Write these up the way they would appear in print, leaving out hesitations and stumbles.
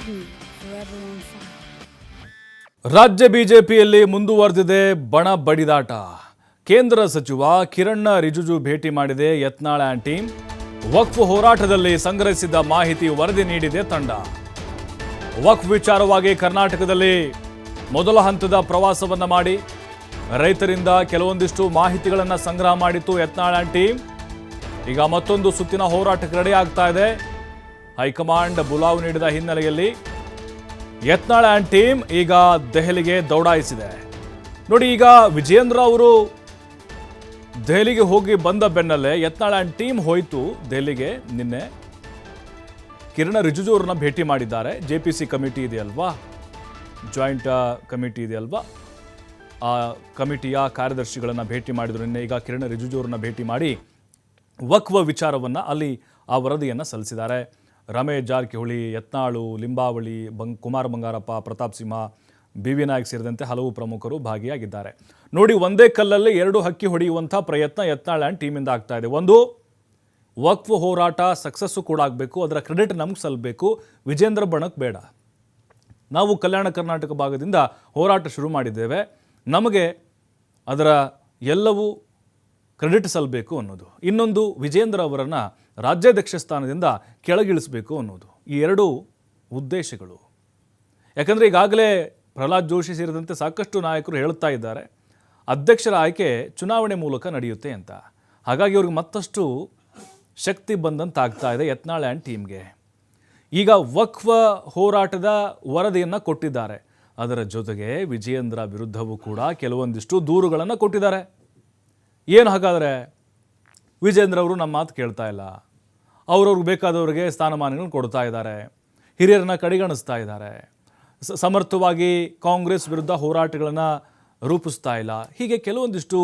me forever on fire. ರಾಜ್ಯ ಬಿಜೆಪಿಯಲ್ಲಿ ಮುಂದುವರೆದಿದೆ ಬಣ ಬಡಿದಾಟ. ಕೇಂದ್ರ ಸಚಿವ ಕಿರಣ್ ರಿಜಿಜು ಭೇಟಿ ಮಾಡಿದೆ ಯತ್ನಾಳ್ ಆ್ಯಂಡ್ ಟೀಮ್. ವಕ್ಫ್ ಹೋರಾಟದಲ್ಲಿ ಸಂಗ್ರಹಿಸಿದ ಮಾಹಿತಿ ವರದಿ ನೀಡಿದೆ ತಂಡ. ವಕ್ಫ್ ವಿಚಾರವಾಗಿ ಕರ್ನಾಟಕದಲ್ಲಿ ಮೊದಲ ಹಂತದ ಪ್ರವಾಸವನ್ನ ಮಾಡಿ ರೈತರಿಂದ ಕೆಲವೊಂದಿಷ್ಟು ಮಾಹಿತಿಗಳನ್ನು ಸಂಗ್ರಹ ಮಾಡಿತ್ತು ಯತ್ನಾಳ್ ಆ್ಯಂಡ್ ಟೀಮ್. ಈಗ ಮತ್ತೊಂದು ಸುತ್ತಿನ ಹೋರಾಟಕ್ಕೆ ರೆಡಿ ಆಗ್ತಾ ಇದೆ. ಹೈಕಮಾಂಡ್ ಬುಲಾವ್ ನೀಡಿದ ಹಿನ್ನೆಲೆಯಲ್ಲಿ ಯತ್ನಾಳ್ ಆ್ಯಂಡ್ ಟೀಮ್ ಈಗ ದೆಹಲಿಗೆ ದೌಡಾಯಿಸಿದೆ. ನೋಡಿ, ಈಗ ವಿಜಯೇಂದ್ರ ಅವರು ದೆಹಲಿಗೆ ಹೋಗಿ ಬಂದ ಬೆನ್ನಲ್ಲೇ ಯತ್ನಾಳ್ ಆ್ಯಂಡ್ ಟೀಮ್ ಹೋಯಿತು ದೆಹಲಿಗೆ. ನಿನ್ನೆ ಕಿರಣ್ ರಿಜಿಜು ಅವ್ರನ್ನ ಭೇಟಿ ಮಾಡಿದ್ದಾರೆ. JPC ಕಮಿಟಿ ಇದೆಯಲ್ವಾ, ಜಾಯಿಂಟ್ ಕಮಿಟಿ ಇದೆಯಲ್ವಾ, ಆ ಕಮಿಟಿಯ ಕಾರ್ಯದರ್ಶಿಗಳನ್ನು ಭೇಟಿ ಮಾಡಿದ್ರು ನಿನ್ನೆ. ಈಗ ಕಿರಣ್ ರಿಜಿಜು ಅವ್ರನ್ನ ಭೇಟಿ ಮಾಡಿ ವಕ್ಫ್ ವಿಚಾರವನ್ನು ಅಲ್ಲಿ ಆ ವರದಿಯನ್ನು ಸಲ್ಲಿಸಿದ್ದಾರೆ. ರಮೇಶ್ ಜಾರಕಿಹೊಳಿ, ಯತ್ನಾಳು, ಲಿಂಬಾವಳಿ, ಕುಮಾರ್ ಬಂಗಾರಪ್ಪ, ಪ್ರತಾಪ್ ಸಿಂಹ, BV ನಾಯಕ್ ಸೇರಿದಂತೆ ಹಲವು ಪ್ರಮುಖರು ಭಾಗಿಯಾಗಿದ್ದಾರೆ. ನೋಡಿ, ಒಂದೇ ಕಲ್ಲಲ್ಲಿ ಎರಡು ಹಕ್ಕಿ ಹೊಡೆಯುವಂಥ ಪ್ರಯತ್ನ ಯತ್ನಾಳ್ ಆ್ಯಂಡ್ ಟೀಮಿಂದ ಆಗ್ತಾ ಇದೆ. ಒಂದು, ವಕ್ಫ್ ಹೋರಾಟ ಸಕ್ಸಸ್ಸು ಕೂಡ ಆಗಬೇಕು, ಅದರ ಕ್ರೆಡಿಟ್ ನಮ್ಗೆ ಸಲ್ಲಬೇಕು, ವಿಜೇಂದ್ರ ಬಣಕ್ಕೆ ಬೇಡ. ನಾವು ಕಲ್ಯಾಣ ಕರ್ನಾಟಕ ಭಾಗದಿಂದ ಹೋರಾಟ ಶುರು ಮಾಡಿದ್ದೇವೆ, ನಮಗೆ ಅದರ ಎಲ್ಲವೂ ಕ್ರೆಡಿಟ್ ಸಲ್ಲಬೇಕು ಅನ್ನೋದು. ಇನ್ನೊಂದು, ವಿಜೇಂದ್ರ ಅವರನ್ನು ರಾಜ್ಯಾಧ್ಯಕ್ಷ ಸ್ಥಾನದಿಂದ ಕೆಳಗಿಳಿಸಬೇಕು ಅನ್ನೋದು. ಈ ಎರಡೂ ಉದ್ದೇಶಗಳು. ಯಾಕಂದರೆ ಈಗಾಗಲೇ ಪ್ರಹ್ಲಾದ್ ಜೋಶಿ ಸೇರಿದಂತೆ ಸಾಕಷ್ಟು ನಾಯಕರು ಹೇಳುತ್ತಾ ಇದ್ದಾರೆ, ಅಧ್ಯಕ್ಷರ ಆಯ್ಕೆ ಚುನಾವಣೆ ಮೂಲಕ ನಡೆಯುತ್ತೆ ಅಂತ. ಹಾಗಾಗಿ ಅವ್ರಿಗೆ ಮತ್ತಷ್ಟು ಶಕ್ತಿ ಬಂದಂತಾಗ್ತಾ ಇದೆ ಯತ್ನಾಳ್ ಆ್ಯಂಡ್ ಟೀಮ್ಗೆ. ಈಗ ವಕ್ಫ್ ಹೋರಾಟದ ವರದಿಯನ್ನು ಕೊಟ್ಟಿದ್ದಾರೆ. ಅದರ ಜೊತೆಗೆ ವಿಜಯೇಂದ್ರ ವಿರುದ್ಧವೂ ಕೂಡ ಕೆಲವೊಂದಿಷ್ಟು ದೂರುಗಳನ್ನು ಕೊಟ್ಟಿದ್ದಾರೆ. ಏನು ಹಾಗಾದರೆ? ವಿಜೇಂದ್ರ ಅವರು ನಮ್ಮ ಮಾತು ಕೇಳ್ತಾ ಇಲ್ಲ, ಅವ್ರವ್ರಿಗೆ ಬೇಕಾದವ್ರಿಗೆ ಸ್ಥಾನಮಾನಗಳನ್ನು ಕೊಡ್ತಾ ಇದ್ದಾರೆ, ಹಿರಿಯರನ್ನ ಕಡೆಗಣಿಸ್ತಾ ಇದ್ದಾರೆ, ಸಮರ್ಥವಾಗಿ ಕಾಂಗ್ರೆಸ್ ವಿರುದ್ಧ ಹೋರಾಟಗಳನ್ನು ರೂಪಿಸ್ತಾ ಇಲ್ಲ, ಹೀಗೆ ಕೆಲವೊಂದಿಷ್ಟು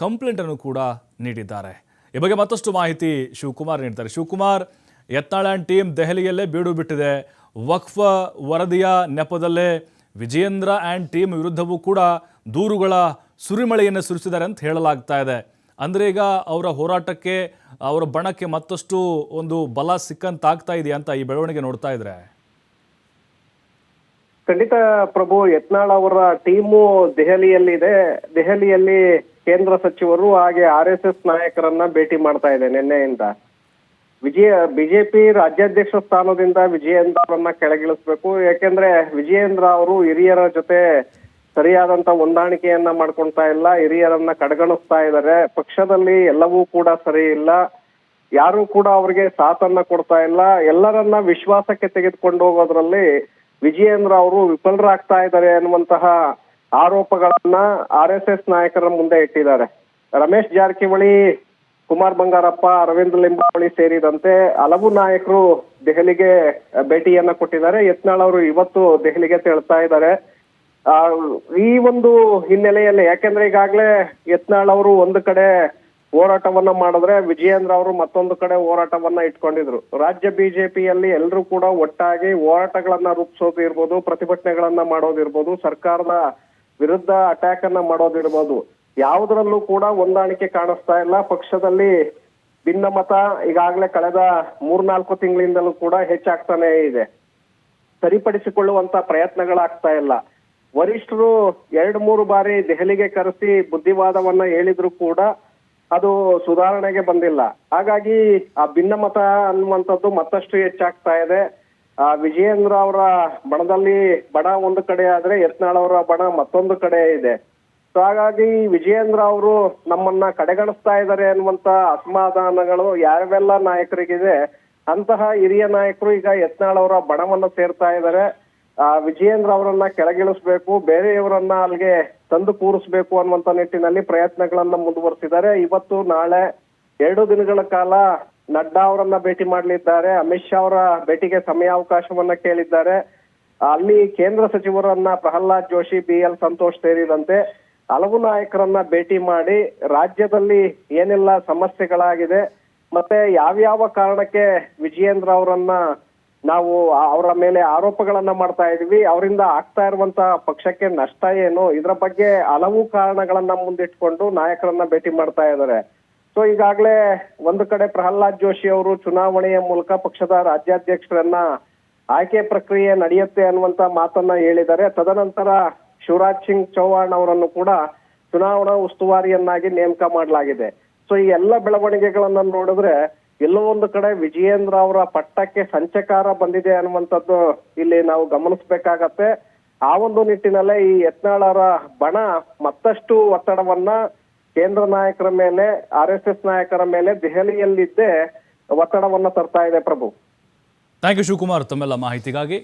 ಕಂಪ್ಲೇಂಟನ್ನು ಕೂಡ ನೀಡಿದ್ದಾರೆ. ಈ ಬಗ್ಗೆ ಮತ್ತಷ್ಟು ಮಾಹಿತಿ ಶಿವಕುಮಾರ್ ನೀಡ್ತಾರೆ. ಶಿವಕುಮಾರ್, ಯತ್ನಾಳ್ ಆ್ಯಂಡ್ ಟೀಮ್ ದೆಹಲಿಯಲ್ಲೇ ಬೀಡು ಬಿಟ್ಟಿದೆ. ವಕ್ಫ್ ವರದಿಯ ನೆಪದಲ್ಲೇ ವಿಜಯೇಂದ್ರ ಆ್ಯಂಡ್ ಟೀಮ್ ವಿರುದ್ಧವೂ ಕೂಡ ದೂರುಗಳ ಸುರಿಮಳೆಯನ್ನು ಸುರಿಸಿದ್ದಾರೆ ಅಂತ ಹೇಳಲಾಗ್ತಾ ಇದೆ. ಅಂದರೆ ಈಗ ಅವರ ಹೋರಾಟಕ್ಕೆ, ಅವರ ಬಣಕ್ಕೆ ಮತ್ತಷ್ಟು ಒಂದು ಬಲ ಸಿಕ್ಕಂತಾಗ್ತಾ ಇದೆಯಾ ಅಂತ ಈ ಬೆಳವಣಿಗೆ ನೋಡ್ತಾ ಇದ್ರೆ? ಖಂಡಿತ ಪ್ರಭು, ಯತ್ನಾಳ್ ಅವರ ಟೀಮು ದೆಹಲಿಯಲ್ಲಿದೆ. ದೆಹಲಿಯಲ್ಲಿ ಕೇಂದ್ರ ಸಚಿವರು ಹಾಗೆ RSS ನಾಯಕರನ್ನ ಭೇಟಿ ಮಾಡ್ತಾ ಇದೆ ನಿನ್ನೆಯಿಂದ. ಬಿಜೆಪಿ ರಾಜ್ಯಾಧ್ಯಕ್ಷ ಸ್ಥಾನದಿಂದ ವಿಜಯೇಂದ್ರ ಅವರನ್ನ ಕೆಳಗಿಳಿಸ್ಬೇಕು. ಯಾಕೆಂದ್ರೆ ವಿಜಯೇಂದ್ರ ಅವರು ಹಿರಿಯರ ಜೊತೆ ಸರಿಯಾದಂತ ಹೊಂದಾಣಿಕೆಯನ್ನ ಮಾಡ್ಕೊಳ್ತಾ ಇಲ್ಲ, ಹಿರಿಯರನ್ನ ಕಡೆಗಣಿಸ್ತಾ ಇದ್ದಾರೆ. ಪಕ್ಷದಲ್ಲಿ ಎಲ್ಲವೂ ಕೂಡ ಸರಿ ಇಲ್ಲ, ಯಾರು ಕೂಡ ಅವ್ರಿಗೆ ಸಾಥನ್ನ ಕೊಡ್ತಾ ಇಲ್ಲ. ಎಲ್ಲರನ್ನ ವಿಶ್ವಾಸಕ್ಕೆ ತೆಗೆದುಕೊಂಡು ಹೋಗೋದ್ರಲ್ಲಿ ವಿಜಯೇಂದ್ರ ಅವರು ವಿಫಲರಾಗ್ತಾ ಇದ್ದಾರೆ ಅನ್ನುವಂತಹ ಆರೋಪಗಳನ್ನ RSS ನಾಯಕರ ಮುಂದೆ ಇಟ್ಟಿದ್ದಾರೆ. ರಮೇಶ್ ಜಾರಕಿಹೊಳಿ, ಕುಮಾರ್ ಬಂಗಾರಪ್ಪ, ಅರವಿಂದ್ ಲಿಂಬಾವಳಿ ಸೇರಿದಂತೆ ಹಲವು ನಾಯಕರು ದೆಹಲಿಗೆ ಭೇಟಿಯನ್ನ ಕೊಟ್ಟಿದ್ದಾರೆ. ಯತ್ನಾಳ್ ಅವರು ಇವತ್ತು ದೆಹಲಿಗೆ ತೆರಳ್ತಾ ಇದ್ದಾರೆ. ಈ ಒಂದು ಹಿನ್ನೆಲೆಯಲ್ಲಿ, ಯಾಕೆಂದ್ರೆ ಈಗಾಗಲೇ ಯತ್ನಾಳ್ ಅವರು ಒಂದು ಕಡೆ ಹೋರಾಟವನ್ನ ಮಾಡಿದ್ರೆ ವಿಜಯೇಂದ್ರ ಅವರು ಮತ್ತೊಂದು ಕಡೆ ಹೋರಾಟವನ್ನ ಇಟ್ಕೊಂಡಿದ್ರು. ರಾಜ್ಯ ಬಿಜೆಪಿಯಲ್ಲಿ ಎಲ್ಲರೂ ಕೂಡ ಒಟ್ಟಾಗಿ ಹೋರಾಟಗಳನ್ನ ರೂಪಿಸೋದು ಇರ್ಬೋದು, ಪ್ರತಿಭಟನೆಗಳನ್ನ ಮಾಡೋದಿರ್ಬೋದು, ಸರ್ಕಾರದ ವಿರುದ್ಧ ಅಟ್ಯಾಕ್ ಅನ್ನ ಮಾಡೋದಿರ್ಬೋದು, ಯಾವುದರಲ್ಲೂ ಕೂಡ ಹೊಂದಾಣಿಕೆ ಕಾಣಿಸ್ತಾ ಇಲ್ಲ. ಪಕ್ಷದಲ್ಲಿ ಭಿನ್ನಮತ ಈಗಾಗಲೇ ಕಳೆದ 3-4 ತಿಂಗಳಿಂದಲೂ ಕೂಡ ಹೆಚ್ಚಾಗ್ತಾನೆ ಇದೆ. ಸರಿಪಡಿಸಿಕೊಳ್ಳುವಂತ ಪ್ರಯತ್ನಗಳಾಗ್ತಾ ಇಲ್ಲ. ವರಿಷ್ಠರು 2-3 ಬಾರಿ ದೆಹಲಿಗೆ ಕರೆಸಿ ಬುದ್ಧಿವಾದವನ್ನ ಹೇಳಿದ್ರು ಕೂಡ ಅದು ಸುಧಾರಣೆಗೆ ಬಂದಿಲ್ಲ. ಹಾಗಾಗಿ ಆ ಭಿನ್ನಮತ ಅನ್ನುವಂಥದ್ದು ಮತ್ತಷ್ಟು ಹೆಚ್ಚಾಗ್ತಾ ಇದೆ. ವಿಜಯೇಂದ್ರ ಅವರ ಬಣದಲ್ಲಿ ಬಣ ಒಂದು ಕಡೆ ಆದ್ರೆ ಯತ್ನಾಳ್ ಅವರ ಬಣ ಮತ್ತೊಂದು ಕಡೆ ಇದೆ. ಸೊ ಹಾಗಾಗಿ ವಿಜಯೇಂದ್ರ ಅವರು ನಮ್ಮನ್ನ ಕಡೆಗಣಿಸ್ತಾ ಇದ್ದಾರೆ ಅನ್ನುವಂತ ಅಸಮಾಧಾನಗಳು ಯಾವೆಲ್ಲ ನಾಯಕರಿಗಿದೆ, ಅಂತಹ ಹಿರಿಯ ನಾಯಕರು ಈಗ ಯತ್ನಾಳ್ ಅವರ ಬಣವನ್ನ ಸೇರ್ತಾ ಇದ್ದಾರೆ. ವಿಜಯೇಂದ್ರ ಅವರನ್ನ ಕೆಳಗಿಳಿಸ್ಬೇಕು, ಬೇರೆಯವರನ್ನ ಅಲ್ಲಿಗೆ ತಂದು ಕೂರಿಸ್ಬೇಕು ಅನ್ನುವಂತ ನಿಟ್ಟಿನಲ್ಲಿ ಪ್ರಯತ್ನಗಳನ್ನ ಮುಂದುವರಿಸಿದ್ದಾರೆ. ಇವತ್ತು ನಾಳೆ 2 ದಿನಗಳ ಕಾಲ ನಡ್ಡಾ ಅವರನ್ನ ಭೇಟಿ ಮಾಡಲಿದ್ದಾರೆ. ಅಮಿತ್ ಶಾ ಅವರ ಭೇಟಿಗೆ ಸಮಯಾವಕಾಶವನ್ನ ಕೇಳಿದ್ದಾರೆ. ಅಲ್ಲಿ ಕೇಂದ್ರ ಸಚಿವರನ್ನ ಪ್ರಹ್ಲಾದ್ ಜೋಶಿ, BL ಸಂತೋಷ್ ಸೇರಿದಂತೆ ಹಲವು ನಾಯಕರನ್ನ ಭೇಟಿ ಮಾಡಿ ರಾಜ್ಯದಲ್ಲಿ ಏನೆಲ್ಲ ಸಮಸ್ಯೆಗಳಾಗಿದೆ, ಮತ್ತೆ ಯಾವ್ಯಾವ ಕಾರಣಕ್ಕೆ ವಿಜಯೇಂದ್ರ ಅವರನ್ನ ನಾವು ಅವರ ಮೇಲೆ ಆರೋಪಗಳನ್ನ ಮಾಡ್ತಾ ಇದೀವಿ, ಅವರಿಂದ ಆಗ್ತಾ ಇರುವಂತ ಪಕ್ಷಕ್ಕೆ ನಷ್ಟ ಏನು, ಇದರ ಬಗ್ಗೆ ಹಲವು ಕಾರಣಗಳನ್ನ ಮುಂದಿಟ್ಕೊಂಡು ನಾಯಕರನ್ನ ಭೇಟಿ ಮಾಡ್ತಾ ಇದ್ದಾರೆ. ಸೊ ಈಗಾಗಲೇ ಒಂದು ಕಡೆ ಪ್ರಹ್ಲಾದ್ ಜೋಶಿ ಅವರು ಚುನಾವಣೆಯ ಮೂಲಕ ಪಕ್ಷದ ರಾಜ್ಯಾಧ್ಯಕ್ಷರನ್ನ ಆಯ್ಕೆ ಪ್ರಕ್ರಿಯೆ ನಡೆಯುತ್ತೆ ಅನ್ನುವಂತ ಮಾತನ್ನ ಹೇಳಿದ್ದಾರೆ. ತದನಂತರ ಶಿವರಾಜ್ ಸಿಂಗ್ ಚೌಹಾಣ್ ಅವರನ್ನು ಕೂಡ ಚುನಾವಣಾ ಉಸ್ತುವಾರಿಯನ್ನಾಗಿ ನೇಮಕ ಮಾಡಲಾಗಿದೆ. ಸೊ ಈ ಎಲ್ಲ ಬೆಳವಣಿಗೆಗಳನ್ನ ನೋಡಿದ್ರೆ ಎಲ್ಲೋ ಒಂದು ಕಡೆ ವಿಜಯೇಂದ್ರ ಅವರ ಪಟ್ಟಕ್ಕೆ ಸಂಚಕಾರ ಬಂದಿದೆ ಅನ್ನುವಂಥದ್ದು ಇಲ್ಲಿ ನಾವು ಗಮನಿಸಬೇಕಾಗತ್ತೆ. ಆ ಒಂದು ನಿಟ್ಟಿನಲ್ಲೇ ಈ ಯತ್ನಾಳರ ಬಣ ಮತ್ತಷ್ಟು ಒತ್ತಡವನ್ನ ಕೇಂದ್ರ ನಾಯಕರ ಮೇಲೆ, RSS ನಾಯಕರ ಮೇಲೆ ದೆಹಲಿಯಲ್ಲಿದ್ದೇ ಒತ್ತಡವನ್ನ ತರ್ತಾ ಇದೆ. ಪ್ರಭು, ಥ್ಯಾಂಕ್ ಯು ಶಿವಕುಮಾರ್ ತಮ್ಮೆಲ್ಲ ಮಾಹಿತಿಗಾಗಿ.